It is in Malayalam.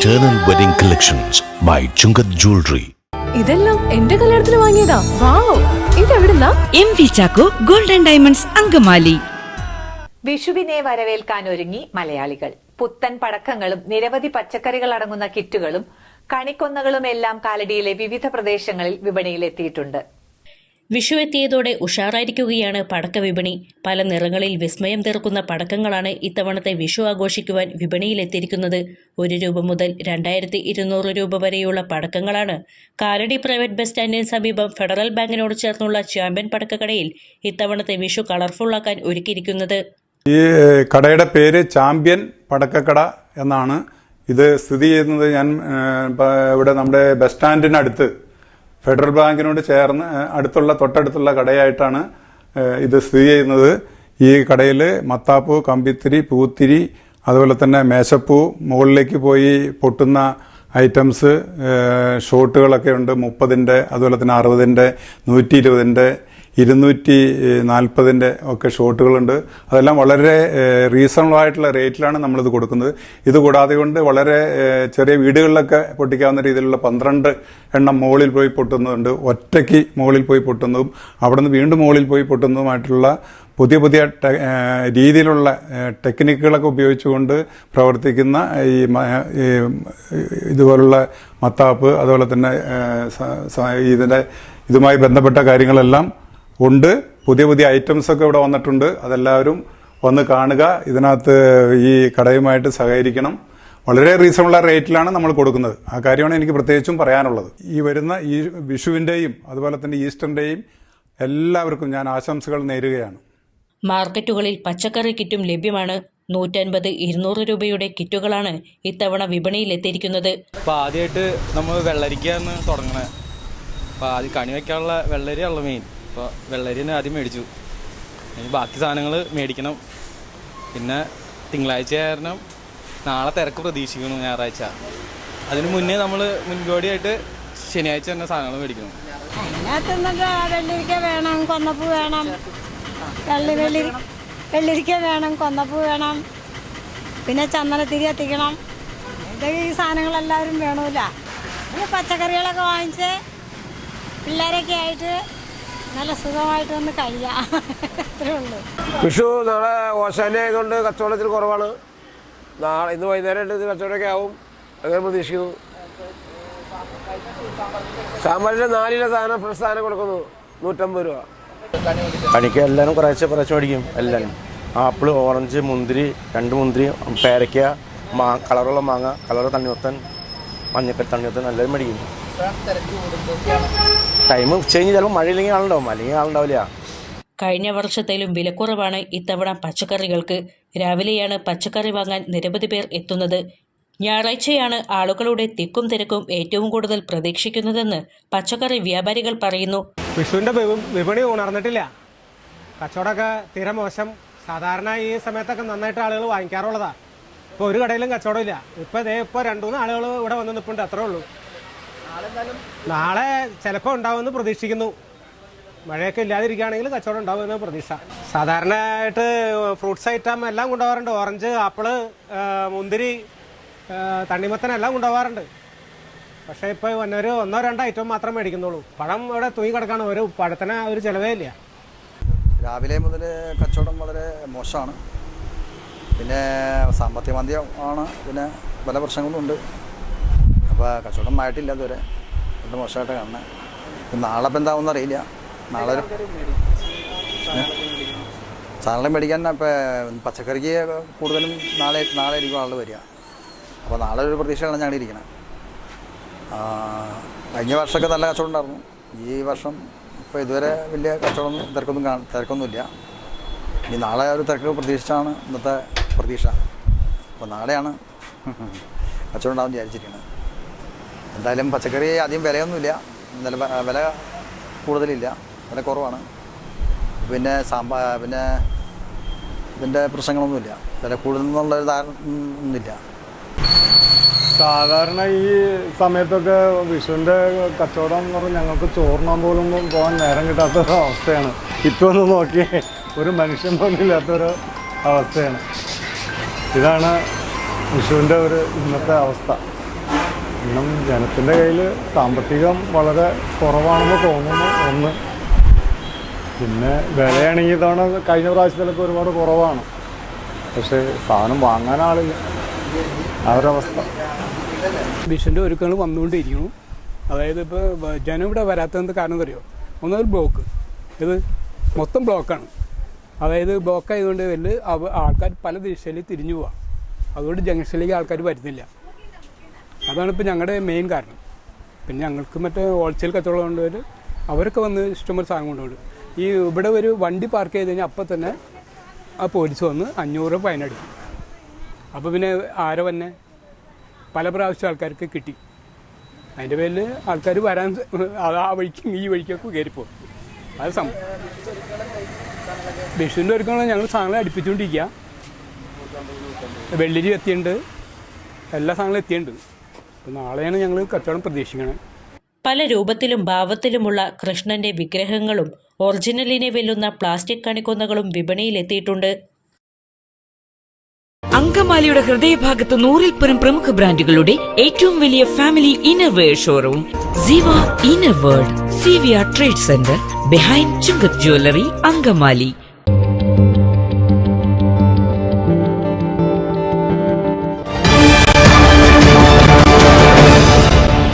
Eternal Wedding Collections by Chungat Jewelry. ഇതെല്ലാം എന്റെ കല്യാണത്തിന് വാങ്ങിയതാ. വാവ്, ഇതെവിടുന്നാ? MV Chacko golden diamonds Angamaly. വിഷുവിനെ വരവേൽക്കാനൊരുങ്ങി മലയാളികൾ. പുത്തൻ പടക്കങ്ങളും നിരവധി പച്ചക്കറികൾ അടങ്ങുന്ന കിറ്റുകളും കണിക്കൊന്നകളും എല്ലാം കാലടിയിലെ വിവിധ പ്രദേശങ്ങളിൽ വിപണിയിലെത്തിയിട്ടുണ്ട്. വിഷു എത്തിയതോടെ ഉഷാറായിരിക്കുകയാണ് പടക്ക വിപണി. പല നിറങ്ങളിൽ വിസ്മയം തീർക്കുന്ന പടക്കങ്ങളാണ് ഇത്തവണത്തെ വിഷു ആഘോഷിക്കുവാൻ വിപണിയിലെത്തിയിരിക്കുന്നത്. 1 രൂപ മുതൽ 2200 രൂപ വരെയുള്ള പടക്കങ്ങളാണ് കാലടി പ്രൈവറ്റ് ബസ് സ്റ്റാൻഡിന് സമീപം ഫെഡറൽ ബാങ്കിനോട് ചേർന്നുള്ള ചാമ്പ്യൻ പടക്കക്കടയിൽ ഇത്തവണത്തെ വിഷു കളർഫുള്ളാക്കാൻ ഒരുക്കിയിരിക്കുന്നത്. ഈ കടയുടെ പേര് ചാമ്പ്യൻ പടക്കക്കട എന്നാണ്. ഇത് സ്ഥിതി ചെയ്യുന്നത് ഇവിടെ നമ്മുടെ ബസ് സ്റ്റാൻഡിനടുത്ത് ഫെഡറൽ ബാങ്കിനോട് ചേർന്ന് തൊട്ടടുത്തുള്ള കടയായിട്ടാണ് ഇത് സ്ഥിതി ചെയ്യുന്നത്. ഈ കടയിൽ മത്താപ്പൂ, കമ്പിത്തിരി, പൂത്തിരി, അതുപോലെ തന്നെ മേശപ്പൂ, മുകളിലേക്ക് പോയി പൊട്ടുന്ന ഐറ്റംസ്, ഷോട്ടുകളൊക്കെ ഉണ്ട്. 30-ന്റെ, അതുപോലെ തന്നെ 60-ന്റെ, 120-ന്റെ, 240-ന്റെ ഒക്കെ ഷോട്ടുകളുണ്ട്. അതെല്ലാം വളരെ റീസണബിൾ ആയിട്ടുള്ള റേറ്റിലാണ് നമ്മളിത് കൊടുക്കുന്നത്. ഇത് കൂടാതെ കൊണ്ട് വളരെ ചെറിയ വീടുകളിലൊക്കെ പൊട്ടിക്കാവുന്ന രീതിയിലുള്ള 12 എണ്ണം മുകളിൽ പോയി പൊട്ടുന്നതുണ്ട്. ഒറ്റയ്ക്ക് മുകളിൽ പോയി പൊട്ടുന്നതും അവിടെ നിന്ന് വീണ്ടും മുകളിൽ പോയി പൊട്ടുന്നതുമായിട്ടുള്ള പുതിയ രീതിയിലുള്ള ടെക്നിക്കുകളൊക്കെ ഉപയോഗിച്ചുകൊണ്ട് പ്രവർത്തിക്കുന്ന ഇതുപോലുള്ള മത്താപ്പ്, അതുപോലെ തന്നെ ഇതുമായി ബന്ധപ്പെട്ട കാര്യങ്ങളെല്ലാം ഉണ്ട്. പുതിയ ഐറ്റംസൊക്കെ ഇവിടെ വന്നിട്ടുണ്ട്. അതെല്ലാവരും വന്ന് കാണുക. ഇതിനകത്ത് ഈ കടയുമായിട്ട് സഹകരിക്കണം. വളരെ റീസണബിൾ റേറ്റിലാണ് നമ്മൾ കൊടുക്കുന്നത്. ആ കാര്യമാണ് എനിക്ക് പ്രത്യേകിച്ചും പറയാനുള്ളത്. ഈ വരുന്ന ഈ വിഷുവിൻ്റെയും അതുപോലെ തന്നെ ഈസ്റ്ററിൻ്റെയും എല്ലാവർക്കും ഞാൻ ആശംസകൾ നേരുകയാണ്. മാർക്കറ്റുകളിൽ പച്ചക്കറി കിറ്റും ലഭ്യമാണ്. 150-200 രൂപയുടെ കിറ്റുകളാണ് ഇത്തവണ വിപണിയിൽ എത്തിയിരിക്കുന്നത്. അപ്പോൾ ആദ്യമായിട്ട് നമ്മൾ വെള്ളരിക്കാണ് തുടങ്ങണത്. അപ്പോൾ ആദ്യം കണി വയ്ക്കാനുള്ള വെള്ളരിയാണല്ലോ മെയിൻ. അപ്പോൾ വെള്ളരി തന്നെ ആദ്യം മേടിച്ചു. ഇനി ബാക്കി സാധനങ്ങൾ മേടിക്കണം. പിന്നെ തിങ്കളാഴ്ച കാരണം നാളെ തിരക്ക് പ്രതീക്ഷിക്കുന്നു. ഞായറാഴ്ച അതിന് മുന്നേ നമ്മൾ മുൻകൂടിയായിട്ട് ശനിയാഴ്ച തന്നെ സാധനങ്ങൾ മേടിക്കണം. വെള്ളരിക്ക വേണം, കൊന്നപ്പൂ വേണം, വെള്ളരിക്ക വേണം, കൊന്നപ്പൂ വേണം, പിന്നെ ചന്ദനത്തിരി എത്തിക്കണം. ഇതൊക്കെ ഈ സാധനങ്ങളെല്ലാവരും വേണമില്ല. പച്ചക്കറികളൊക്കെ വാങ്ങിച്ച് പിള്ളേരൊക്കെ ആയിട്ട് നല്ല സുഖമായിട്ട് ഒന്ന് കഴിയാം. അത്രേ ഉള്ളൂ. വിഷു നാളെ ഓശാന ആയതുകൊണ്ട് കച്ചവടത്തിൽ കുറവാണ്. ഇന്ന് വൈകുന്നേരം ഇത് കച്ചവടമൊക്കെ ആവും അങ്ങനെ പ്രതീക്ഷിക്കുന്നു. സാമ്പാറിൻ്റെ 4 കിലോ സാധനം ഫ്രഷ് സാധനം കൊടുക്കുന്നു 150 രൂപ. കണിക്ക് എല്ലാവരും കുറേശ്ശെ മേടിക്കും. എല്ലാവരും ആപ്പിൾ, ഓറഞ്ച്, മുന്തിരി, 2 മുന്തിരി, പേരയ്ക്ക, കളറുള്ള മാങ്ങ, കളർ തണ്ണിമത്തൻ, മഞ്ഞക്കൽ തണ്ണിമത്തൻ എല്ലാവരും മേടിക്കും. ടൈം ഉച്ച കഴിഞ്ഞ് ചിലപ്പോൾ മഴയില്ലെങ്കിൽ ആളുണ്ടാവും, അല്ലെങ്കിൽ ആളുണ്ടാവില്ല. കഴിഞ്ഞ വർഷത്തിലും വിലക്കുറവാണ് ഇത്തവണ പച്ചക്കറികൾക്ക്. രാവിലെയാണ് പച്ചക്കറി വാങ്ങാൻ നിരവധി പേർ എത്തുന്നത്. ഞായറാഴ്ചയാണ് ആളുകളുടെ തിക്കും തിരക്കും ഏറ്റവും കൂടുതൽ പ്രതീക്ഷിക്കുന്നതെന്ന് പച്ചക്കറി വ്യാപാരികൾ പറയുന്നു. വിഷുവിൻ്റെ വിപണി ഉണർന്നിട്ടില്ല. കച്ചവടമൊക്കെ തീരെ മോശം. സാധാരണ ഈ സമയത്തൊക്കെ നന്നായിട്ട് ആളുകൾ വാങ്ങിക്കാറുള്ളതാണ്. ഇപ്പോൾ ഒരു കടയിലും കച്ചവടമില്ല. ഇപ്പോൾ 2-3 ആളുകൾ ഇവിടെ വന്ന് നിൽപ്പുണ്ട്, അത്രേ ഉള്ളൂ. നാളെ ചിലപ്പോൾ ഉണ്ടാവുമെന്ന് പ്രതീക്ഷിക്കുന്നു. മഴയൊക്കെ ഇല്ലാതിരിക്കുകയാണെങ്കിൽ കച്ചവടം ഉണ്ടാവുമെന്ന് പ്രതീക്ഷ. സാധാരണയായിട്ട് ഫ്രൂട്ട്സ് ഐറ്റം എല്ലാം കൊണ്ടുപോകാറുണ്ട്. ഓറഞ്ച്, ആപ്പിള്, മുന്തിരി, തണ്ണിമത്തൻ എല്ലാം കൊണ്ടുപോകാറുണ്ട്. പക്ഷേ ഇപ്പോൾ 1-2 ഐറ്റം മാത്രം മേടിക്കുന്നുള്ളൂ. പഴം ഇവിടെ തൂങ്ങി കിടക്കാണ്. ഒരു പഴത്തിന് ഒരു ചിലവേ ഇല്ല. രാവിലെ മുതൽ കച്ചവടം വളരെ മോശമാണ്. പിന്നെ സാമ്പത്തിക മാന്ദ്യമാണ്, പിന്നെ പല പ്രശ്നങ്ങളുണ്ട്. അപ്പോൾ കച്ചവടം ആയിട്ടില്ല ഇതുവരെ. വളരെ മോശമായിട്ട് കാണുന്നത്. നാളെ ഇപ്പം എന്താവുമെന്ന് അറിയില്ല. നാളെ സാധനം മേടിക്കാൻ ഇപ്പം പച്ചക്കറിക്ക് കൂടുതലും നാളെ ആയിരിക്കും ആൾ വരിക. അപ്പോൾ നാളെ ഒരു പ്രതീക്ഷയാണ് ഞങ്ങൾ ഇരിക്കുന്നത്. കഴിഞ്ഞ വർഷമൊക്കെ നല്ല കച്ചവടം ഉണ്ടായിരുന്നു. ഈ വർഷം ഇപ്പോൾ ഇതുവരെ വലിയ തിരക്കൊന്നുമില്ല. ഇനി നാളെ ഒരു തിരക്ക് പ്രതീക്ഷിച്ചാണ് ഇന്നത്തെ പ്രതീക്ഷ. അപ്പോൾ നാളെയാണ് കച്ചവടം ഉണ്ടാകുമെന്ന് വിചാരിച്ചിരിക്കുന്നത്. എന്തായാലും പച്ചക്കറി അധികം വിലയൊന്നുമില്ല. വില കൂടുതലില്ല, വില കുറവാണ്. പിന്നെ ഇതിൻ്റെ പ്രശ്നങ്ങളൊന്നുമില്ല. വില കൂടുതലെന്നുള്ളൊരു ധാരണ ഒന്നുമില്ല. സാധാരണ ഈ സമയത്തൊക്കെ വിഷുവിൻ്റെ കച്ചവടം എന്ന് പറഞ്ഞാൽ ഞങ്ങൾക്ക് ചോറിനാൻ പോലും പോകാൻ നേരം കിട്ടാത്തൊരു അവസ്ഥയാണ്. ഇപ്പോൾ ഒന്ന് നോക്കിയേ, ഒരു മനുഷ്യൻ പോലും ഇല്ലാത്തൊരു അവസ്ഥയാണ്. ഇതാണ് വിഷുവിൻ്റെ ഇന്നത്തെ അവസ്ഥ. കാരണം ജനത്തിൻ്റെ കയ്യിൽ സാമ്പത്തികം വളരെ കുറവാണെന്ന് തോന്നുന്നു ഒന്ന്. പിന്നെ വിലയാണെങ്കിൽ ഇതവണ കഴിഞ്ഞ പ്രാവശ്യത്തിലൊക്കെ ഒരുപാട് കുറവാണ്. പക്ഷേ സാധനം വാങ്ങാൻ ആളില്ല, ആ ഒരവസ്ഥ. വിഷുവിൻ്റെ ഒരുക്കങ്ങൾ വന്നുകൊണ്ടിരിക്കുന്നു. അതായത് ഇപ്പോൾ ജനം ഇവിടെ വരാത്തത് കാരണം അറിയോ? ഒന്നൊരു ബ്ലോക്ക്, ഇത് മൊത്തം ബ്ലോക്കാണ്. അതായത് ബ്ലോക്ക് ആയതുകൊണ്ട് വലിയ ആൾക്കാർ പല ദിശയിൽ തിരിഞ്ഞു പോവാം. അതുകൊണ്ട് ജംഗ്ഷനിലേക്ക് ആൾക്കാർ വരുന്നില്ല. അതാണ് ഇപ്പോൾ ഞങ്ങളുടെ മെയിൻ കാരണം. പിന്നെ ഞങ്ങൾക്ക് മറ്റേ ഹോൾസെയിൽ കച്ചവടം കൊണ്ടുവർ അവരൊക്കെ വന്ന് ഇഷ്ടംപോലെ സാധനം കൊണ്ടുപോകും. ഈ ഇവിടെ ഒരു വണ്ടി പാർക്ക് ചെയ്ത് കഴിഞ്ഞാൽ അപ്പം തന്നെ ആ പോലീസ് വന്ന് 500 രൂപ ഫൈൻ അടിക്കും. അപ്പോൾ പിന്നെ ആരോ തന്നെ പല പ്രാവശ്യം ആൾക്കാർക്ക് കിട്ടി. അതിൻ്റെ പേരിൽ ആൾക്കാർ വരാൻ ആ വഴിക്കും ഈ വഴിക്കൊക്കെ കയറിപ്പോകും. അത് വിഷുവിൻ്റെ ഒരുക്കങ്ങൾ ഞങ്ങൾ സാധനങ്ങൾ അടുപ്പിച്ചുകൊണ്ടിരിക്കുക. വെള്ളിരി എത്തിയിട്ടുണ്ട്, എല്ലാ സാധനങ്ങളും എത്തിയിട്ടുണ്ട്. അപ്പോൾ നാളെയാണ് ഞങ്ങൾ കച്ചവടം പ്രതീക്ഷിക്കുന്നത്. പല രൂപത്തിലും ഭാവത്തിലുമുള്ള കൃഷ്ണന്റെ വിഗ്രഹങ്ങളും ഒറിജിനലിനെ വെല്ലുന്ന പ്ലാസ്റ്റിക് കണിക്കൊന്നകളും വിപണിയിലെത്തിയിട്ടുണ്ട്. അങ്കമാലിയുടെ ഹൃദയഭാഗത്ത് 100-ൽ പരം പ്രമുഖ ബ്രാൻഡുകളുടെ ഏറ്റവും വലിയ family innerwear showroom Siva inner world, Siviya trade centre, behind Chungath jewellery, Angamaly.